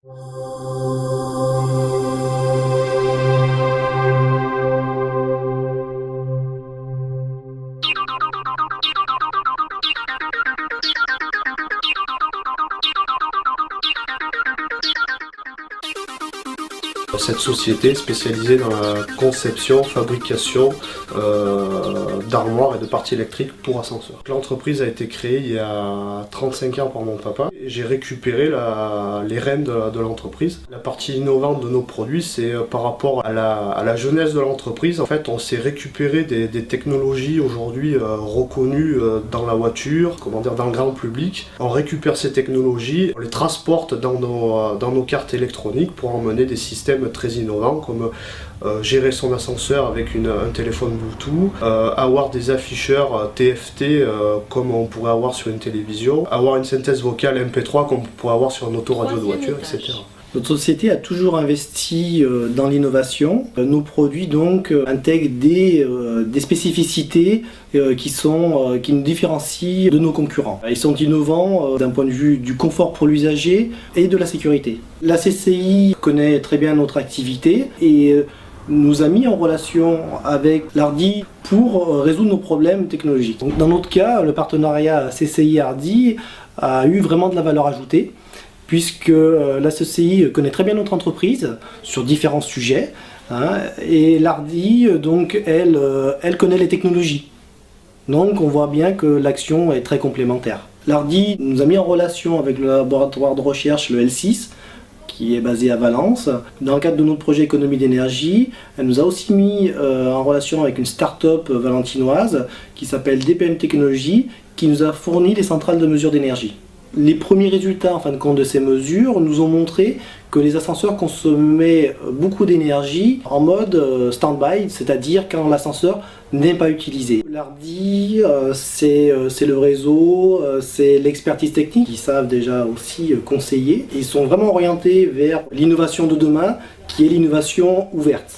Cette société est spécialisée dans la conception, fabrication d'armoires et de parties électriques pour ascenseurs. L'entreprise a été créée il y a 35 ans par mon papa. J'ai récupéré les rênes de l'entreprise. La partie innovante de nos produits, c'est par rapport à la jeunesse de l'entreprise. En fait, on s'est récupéré des technologies aujourd'hui reconnues dans la voiture, dans le grand public. On récupère ces technologies, on les transporte dans nos cartes électroniques pour emmener des systèmes très innovants comme gérer son ascenseur avec un téléphone Bluetooth, avoir des afficheurs TFT comme on pourrait avoir sur une télévision, avoir une synthèse vocale MP3 comme on pourrait avoir sur un autoradio de voiture, etc. Notre société a toujours investi dans l'innovation. Nos produits donc intègrent des spécificités qui nous différencient de nos concurrents. Ils sont innovants d'un point de vue du confort pour l'usager et de la sécurité. La CCI connaît très bien notre activité et nous a mis en relation avec l'Hardy pour résoudre nos problèmes technologiques. Donc, dans notre cas, le partenariat CCI-Hardy a eu vraiment de la valeur ajoutée, puisque la CCI connaît très bien notre entreprise sur différents sujets, et l'Hardy, donc, elle connaît les technologies. Donc on voit bien que l'action est très complémentaire. L'Hardy nous a mis en relation avec le laboratoire de recherche, le L6, qui est basé à Valence. Dans le cadre de notre projet économie d'énergie, elle nous a aussi mis en relation avec une start-up valentinoise qui s'appelle DPM Technologies, qui nous a fourni des centrales de mesure d'énergie. Les premiers résultats en fin de compte de ces mesures nous ont montré que les ascenseurs consommaient beaucoup d'énergie en mode stand-by, c'est-à-dire quand l'ascenseur n'est pas utilisé. L'Hardy, c'est le réseau, c'est l'expertise technique. Ils savent déjà aussi conseiller. Ils sont vraiment orientés vers l'innovation de demain, qui est l'innovation ouverte.